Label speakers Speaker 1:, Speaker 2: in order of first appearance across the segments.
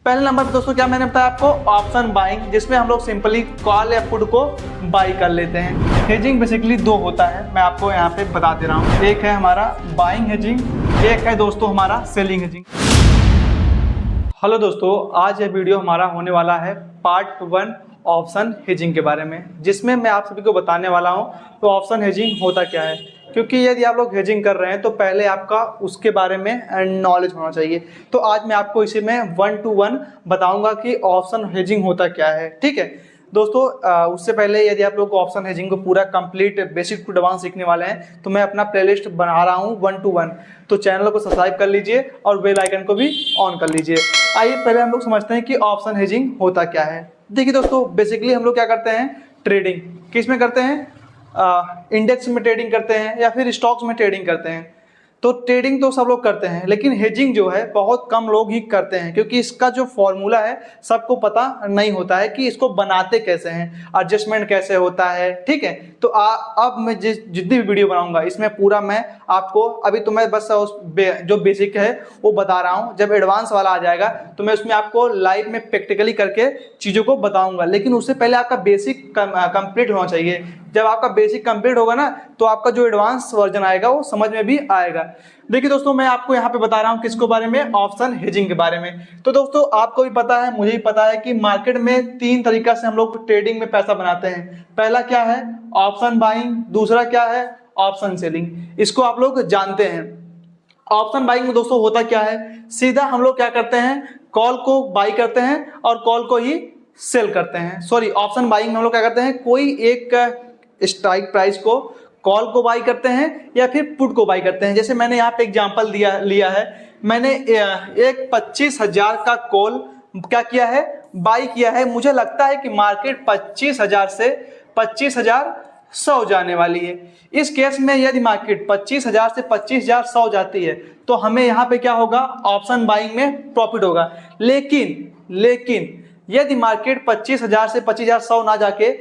Speaker 1: पहले नंबर पे दोस्तों क्या मैंने बताया आपको, ऑप्शन बाइंग, जिसमें हम लोग सिंपली कॉल या पुट को बाई कर लेते हैं। हेजिंग बेसिकली दो होता है, मैं आपको यहाँ पे बता दे रहा हूँ। एक है हमारा बाइंग हेजिंग, एक है दोस्तों हमारा सेलिंग हेजिंग। हेलो दोस्तों, आज ये वीडियो हमारा होने वाला है पार्ट 1 ऑप्शन हेजिंग के बारे में, जिसमें मैं आप सभी को बताने वाला हूँ तो ऑप्शन हेजिंग होता क्या है। क्योंकि यदि आप लोग हेजिंग कर रहे हैं तो पहले आपका उसके बारे में नॉलेज होना चाहिए। तो आज मैं आपको इसी में 1 to 1 बताऊंगा कि ऑप्शन हेजिंग होता क्या है। ठीक है दोस्तों, उससे पहले यदि आप लोग ऑप्शन हेजिंग को पूरा कंप्लीट बेसिक टू एडवांस सीखने वाले हैं तो मैं अपना प्लेलिस्ट बना रहा हूँ 1 to 1, तो चैनल को सब्सक्राइब कर लीजिए और बेल आइकन को भी ऑन कर लीजिए। आइए पहले हम लोग समझते हैं कि ऑप्शन हेजिंग होता क्या है। देखिए दोस्तों, बेसिकली हम लोग क्या करते हैं, ट्रेडिंग किस में करते हैं, इंडेक्स में ट्रेडिंग करते हैं या फिर स्टॉक्स में ट्रेडिंग करते हैं। तो ट्रेडिंग तो सब लोग करते हैं, लेकिन हेजिंग जो है बहुत कम लोग ही करते हैं, क्योंकि इसका जो फॉर्मूला है सबको पता नहीं होता है कि इसको बनाते कैसे हैं, एडजस्टमेंट कैसे होता है। ठीक है, तो अब मैं जितनी भी वीडियो बनाऊंगा इसमें पूरा मैं आपको, अभी तो मैं बस जो बेसिक है वो बता रहा हूँ। जब एडवांस वाला आ जाएगा तो मैं उसमें आपको लाइव में प्रैक्टिकली करके चीज़ों को बताऊंगा, लेकिन उससे पहले आपका बेसिक कंप्लीट होना चाहिए। जब आपका बेसिक कंप्लीट होगा ना तो आपका जो एडवांस वर्जन आएगा वो समझ में भी आएगा। देखिए दोस्तों, मैं आपको यहाँ पे बता रहा हूँ किसके बारे में, ऑप्शन हेजिंग के बारे में। तो दोस्तों आपको भी पता है, मुझे भी पता है कि मार्केट में 3 तरीका से हम लोग ट्रेडिंग में पैसा बनाते हैं। पहला क्या है, ऑप्शन बाइंग, दूसरा क्या है, ऑप्शन सेलिंग। इसको आप लोग जानते हैं। ऑप्शन बाइंग में दोस्तों होता क्या है, सीधा हम लोग क्या करते हैं, कॉल को बाई करते हैं और कॉल को ही सेल करते हैं। सॉरी, ऑप्शन बाइंग में हम लोग क्या करते हैं, कोई एक स्ट्राइक प्राइस को कॉल को बाई करते हैं या फिर पुट को बाई करते हैं। जैसे मैंने यहाँ पे एग्जांपल लिया है, मैंने एक 25,000 का कॉल क्या किया है, बाई किया है। मुझे लगता है कि मार्केट 25,000 से 25,100 जाने वाली है। इस केस में यदि मार्केट 25,000 से 25,100 जाती है तो हमें यहाँ पे क्या होगा, ऑप्शन बाइंग में प्रॉफिट होगा। लेकिन यदि मार्केट 25,000 से 25,100 ना जाके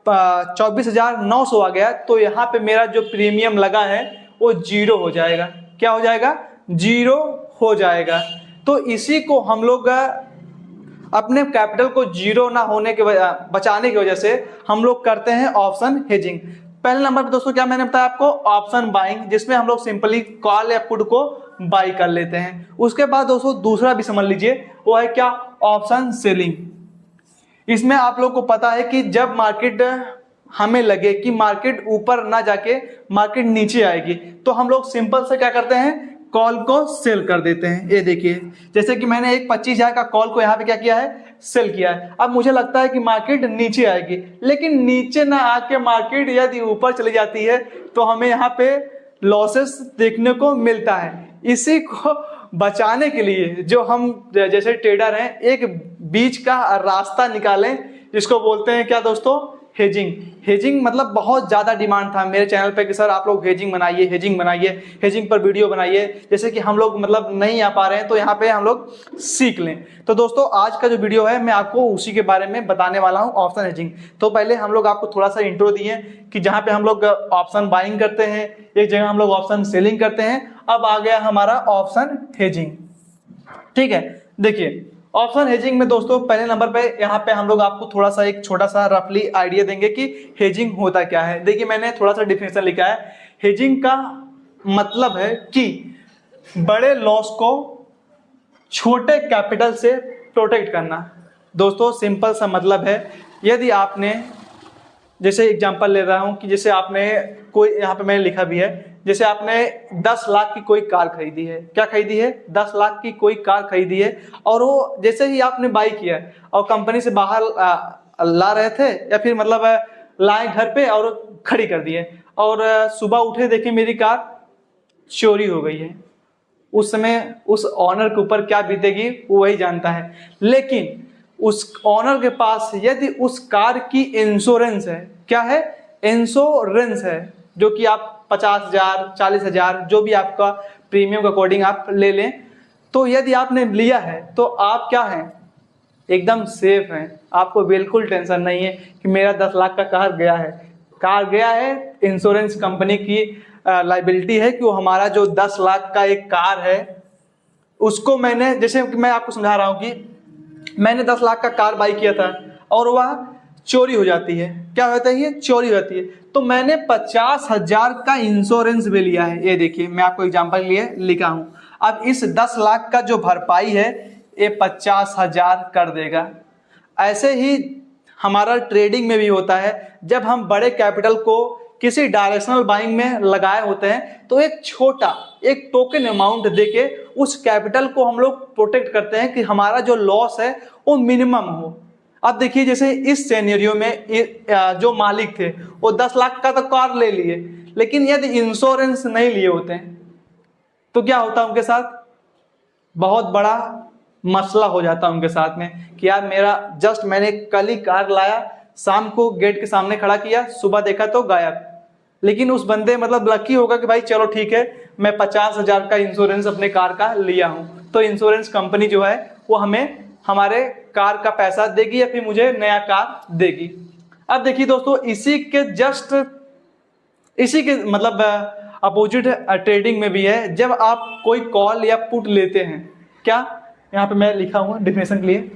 Speaker 1: 24,900 आ गया तो यहाँ पे मेरा जो प्रीमियम लगा है वो जीरो हो जाएगा। क्या हो जाएगा, जीरो हो जाएगा। तो इसी को हम लोग अपने कैपिटल को जीरो ना होने के बचाने की वजह से हम लोग करते हैं ऑप्शन हेजिंग। पहले नंबर पे दोस्तों क्या मैंने बताया आपको, ऑप्शन बाइंग, जिसमें हम लोग सिंपली कॉल या पुट को बाई कर लेते हैं। उसके बाद दोस्तों दूसरा भी समझ लीजिए, वो है क्या, ऑप्शन सेलिंग। इसमें आप लोग को पता है कि जब मार्केट हमें लगे कि मार्केट ऊपर ना जाके मार्केट नीचे आएगी तो हम लोग सिंपल से क्या करते हैं, कॉल को सेल कर देते हैं। ये देखिए, जैसे कि मैंने एक 25,000 का कॉल को यहाँ पे क्या किया है, सेल किया है। अब मुझे लगता है कि मार्केट नीचे आएगी, लेकिन नीचे ना आके मार्केट यदि ऊपर चली जाती है तो हमें यहाँ पे लॉसेस देखने को मिलता है। इसी को बचाने के लिए जो हम जैसे ट्रेडर हैं, एक बीच का रास्ता निकालें, जिसको बोलते हैं क्या दोस्तों, हेजिंग। हेजिंग मतलब बहुत ज़्यादा डिमांड था मेरे चैनल पे कि सर आप लोग हेजिंग बनाइए, हेजिंग पर वीडियो बनाइए। जैसे कि हम लोग मतलब नहीं आ पा रहे हैं तो यहाँ पे हम लोग सीख लें। तो दोस्तों आज का जो वीडियो है मैं आपको उसी के बारे में बताने वाला हूँ, ऑप्शन हेजिंग। तो पहले हम लोग आपको थोड़ा सा इंट्रो दिए कि जहाँ पे हम लोग ऑप्शन बाइंग करते हैं, एक जगह हम लोग ऑप्शन सेलिंग करते हैं। अब आ गया हमारा ऑप्शन हेजिंग। ठीक है, देखिए ऑप्शन हेजिंग में दोस्तों पहले नंबर पे यहाँ पे हम लोग आपको थोड़ा सा एक छोटा सा रफली आइडिया देंगे कि हेजिंग होता क्या है। देखिए मैंने थोड़ा सा डिफिनेशन लिखा है। हेजिंग का मतलब है कि बड़े लॉस को छोटे कैपिटल से प्रोटेक्ट करना। दोस्तों सिंपल सा मतलब है, यदि आपने, जैसे एग्जांपल ले रहा हूं कि जैसे आपने कोई, यहाँ पे मैंने लिखा भी है, जैसे आपने 10 लाख की कोई कार खरीदी है। क्या खरीदी है, 10 लाख की कोई कार खरीदी है, और वो जैसे ही आपने बाई किया और कंपनी से बाहर ला रहे थे या फिर मतलब लाए घर पे और खड़ी कर दिए, और सुबह उठे देखे मेरी कार चोरी हो गई है। उस समय उस ऑनर के ऊपर क्या बीतेगी वो वही जानता है। लेकिन उस ऑनर के पास यदि उस कार की इंश्योरेंस है, क्या है, इंश्योरेंस है, जो कि आप 50,000 40,000 जो भी आपका प्रीमियम के अकॉर्डिंग आप ले लें, तो यदि आपने लिया है तो आप क्या हैं, एकदम सेफ हैं। आपको बिल्कुल टेंशन नहीं है कि मेरा 10 लाख का कार गया है। कार गया है, इंश्योरेंस कंपनी की लाइबिलिटी है कि वो हमारा जो 10 लाख का एक कार है उसको मैंने, जैसे मैं आपको समझा रहा हूँ कि मैंने 10 लाख का कार बाई किया था और वह चोरी हो जाती है, क्या होता है, ये चोरी हो जाती है, तो मैंने 50,000 का इंश्योरेंस भी लिया है। ये देखिए मैं आपको एग्जांपल लिए लिखा हूं। अब इस 10 लाख का जो भरपाई है ये 50,000 कर देगा। ऐसे ही हमारा ट्रेडिंग में भी होता है, जब हम बड़े कैपिटल को किसी डायरेक्शनल बाइंग में लगाए होते हैं तो एक छोटा एक टोकन अमाउंट देके उस कैपिटल को हम लोग प्रोटेक्ट करते हैं कि हमारा जो लॉस है वो मिनिमम हो। अब देखिए जैसे इस सिनेरियो में जो मालिक थे वो 10 लाख का तो कार ले लिए, लेकिन यदि इंश्योरेंस नहीं लिए होते हैं तो क्या होता उनके साथ, बहुत बड़ा मसला हो जाता उनके साथ में कि यार मेरा जस्ट मैंने कल ही कार लाया, शाम को गेट के सामने खड़ा किया, सुबह देखा तो गायब। लेकिन उस बंदे मतलब लकी होगा कि भाई चलो ठीक है मैं 50,000 का इंश्योरेंस अपने कार का लिया हूं, तो इंश्योरेंस कंपनी जो है वो हमें हमारे कार का पैसा देगी या फिर मुझे नया कार देगी। अब देखिए दोस्तों इसी के मतलब अपोजिट ट्रेडिंग में भी है। जब आप कोई कॉल या पुट लेते हैं, क्या यहाँ पे मैं लिखा हूँ डिफिनेशन के लिए,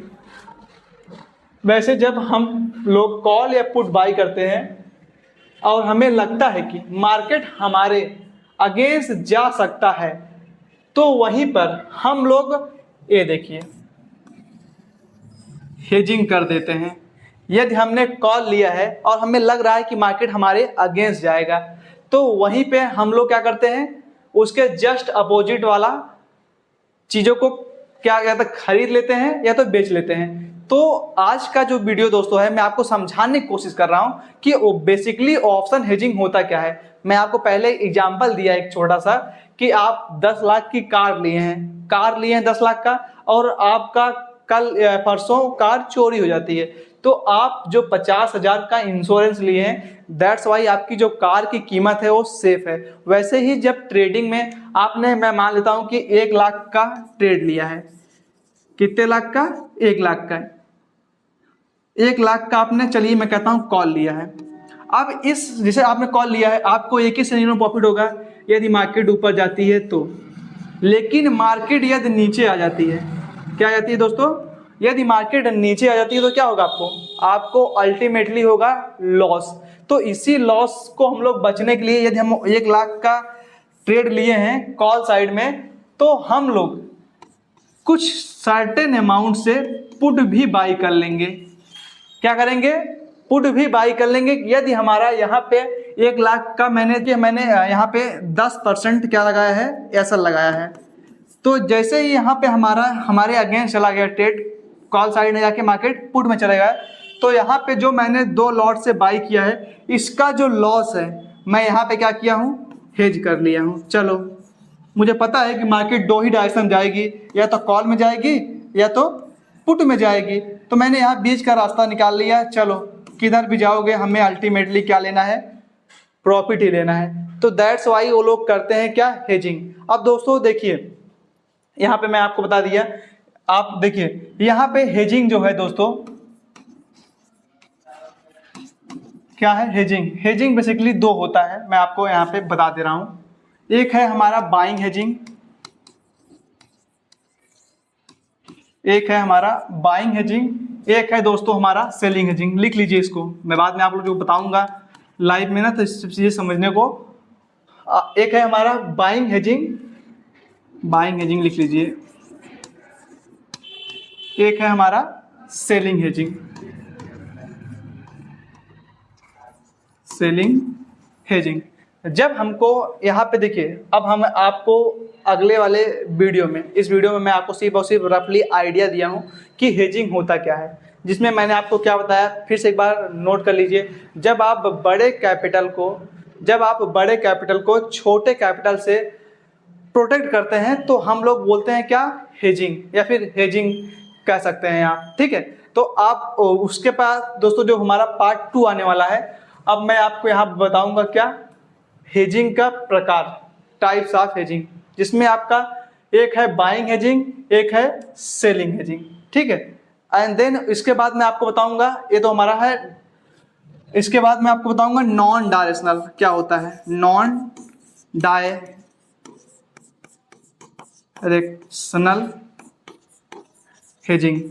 Speaker 1: वैसे जब हम लोग कॉल या पुट बाई करते हैं और हमें लगता है कि मार्केट हमारे अगेंस्ट जा सकता है तो वहीं पर हम लोग ये देखिए हेजिंग कर देते हैं। यदि हमने कॉल लिया है और हमें लग रहा है कि मार्केट हमारे अगेंस्ट जाएगा तो वहीं पे हम लोग क्या करते हैं, उसके जस्ट अपोजिट वाला चीजों को क्या कहते हैं खरीद लेते हैं या तो बेच लेते हैं। तो आज का जो वीडियो दोस्तों है मैं आपको समझाने की कोशिश कर रहा हूं कि बेसिकली ऑप्शन हेजिंग होता क्या है। मैं आपको पहले एग्जांपल दिया एक छोटा सा कि आप 10 लाख की कार लिए हैं 10 लाख का, और आपका कल परसों कार चोरी हो जाती है, तो आप जो 50,000 का इंश्योरेंस लिए हैं दैट्स वाई आपकी जो कार की कीमत है वो सेफ है। वैसे ही जब ट्रेडिंग में आपने, मैं मान लेता हूं कि 1 लाख का ट्रेड लिया है, कितने लाख का, 1 लाख का, 1 लाख का आपने, चलिए मैं कहता हूं कॉल लिया है। अब इस जैसे आपने कॉल लिया है आपको एक ही सिनेरियो में प्रॉफिट होगा यदि मार्केट ऊपर जाती है तो, लेकिन मार्केट यदि नीचे आ जाती है, क्या आ जाती है दोस्तों, यदि मार्केट नीचे आ जाती है तो क्या होगा, आपको अल्टीमेटली होगा लॉस। तो इसी लॉस को हम लोग बचने के लिए यदि हम 1 लाख का ट्रेड लिए हैं कॉल साइड में तो हम लोग कुछ सर्टेन अमाउंट से पुट भी बाई कर लेंगे। क्या करेंगे, पुट भी बाई कर लेंगे। यदि हमारा यहाँ पे 1 लाख का मैंने यहाँ पे 10% क्या लगाया है, ऐसा लगाया है, तो जैसे ही यहाँ पे हमारे अगेंस्ट चला गया ट्रेड, कॉल साइड में जाके मार्केट पुट में चला गया, तो यहाँ पे जो मैंने 2 लॉट से बाई किया है इसका जो लॉस है मैं यहाँ पे क्या किया हूँ, हेज कर लिया हूँ। चलो मुझे पता है कि मार्केट 2 ही डायरेक्शन जाएगी, या तो कॉल में जाएगी या तो पुट में जाएगी, तो मैंने यहाँ बीच का रास्ता निकाल लिया। चलो किधर भी जाओगे हमें अल्टीमेटली क्या लेना है, प्रॉफिट ही लेना है। तो दैट्स वाई वो लोग करते हैं क्या, हेजिंग। अब दोस्तों देखिए यहाँ पे मैं आपको बता दिया, आप देखिए यहाँ पे हेजिंग जो है दोस्तों क्या है, हेजिंग बेसिकली 2 होता है, मैं आपको यहाँ पे बता दे रहा हूं। एक है हमारा बाइंग हेजिंग, एक है हमारा बाइंग हेजिंग, एक है दोस्तों हमारा सेलिंग हेजिंग। लिख लीजिए इसको, मैं बाद में आप लोगों को बताऊंगा लाइव में ना, तो इस चीजें समझने को। एक है हमारा बाइंग हेजिंग लिख लीजिए, एक है हमारा सेलिंग हेजिंग। जब हमको यहाँ पे देखिए, अब हम आपको अगले वाले वीडियो में, इस वीडियो में मैं आपको सिर्फ और सिर्फ रफली आइडिया दिया हूँ कि हेजिंग होता क्या है, जिसमें मैंने आपको क्या बताया फिर से एक बार नोट कर लीजिए। जब आप बड़े कैपिटल को छोटे कैपिटल से प्रोटेक्ट करते हैं तो हम लोग बोलते हैं क्या, हेजिंग, या फिर हेजिंग कह सकते हैं आप, ठीक है। तो आप उसके पास दोस्तों जो हमारा पार्ट 2 आने वाला है, अब मैं आपको यहाँ बताऊंगा क्या, हेजिंग का प्रकार, टाइप्स ऑफ हेजिंग, जिसमें आपका एक है बाइंग हेजिंग, एक है सेलिंग हेजिंग, ठीक है। एंड देन इसके बाद मैं आपको बताऊंगा, ये तो हमारा है, इसके बाद मैं आपको बताऊंगा नॉन डायरेक्शनल क्या होता है, नॉन डायरेक्शनल हेजिंग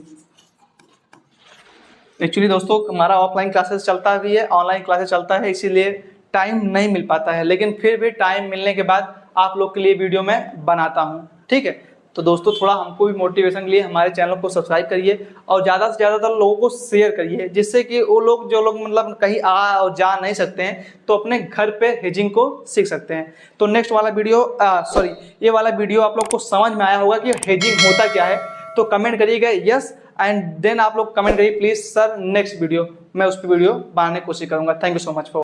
Speaker 1: एक्चुअली दोस्तों हमारा ऑफलाइन क्लासेस चलता भी है, ऑनलाइन क्लासेस चलता है, इसीलिए टाइम नहीं मिल पाता है, लेकिन फिर भी टाइम मिलने के बाद आप लोग के लिए वीडियो मैं बनाता हूँ। ठीक है, तो दोस्तों थोड़ा हमको भी मोटिवेशन के लिए हमारे चैनल को सब्सक्राइब करिए और ज़्यादा से ज़्यादातर लोगों को शेयर करिए, जिससे कि वो लोग जो लोग मतलब कहीं आ और जा नहीं सकते हैं तो अपने घर पे हेजिंग को सीख सकते हैं। तो नेक्स्ट वाला वीडियो ये वाला वीडियो आप लोग को समझ में आया होगा कि हेजिंग होता क्या है, तो कमेंट करिएगा यस, एंड देन आप लोग कमेंट करिए प्लीज़ सर नेक्स्ट वीडियो, मैं उस पर वीडियो बनाने की कोशिश करूँगा। Thank you so much for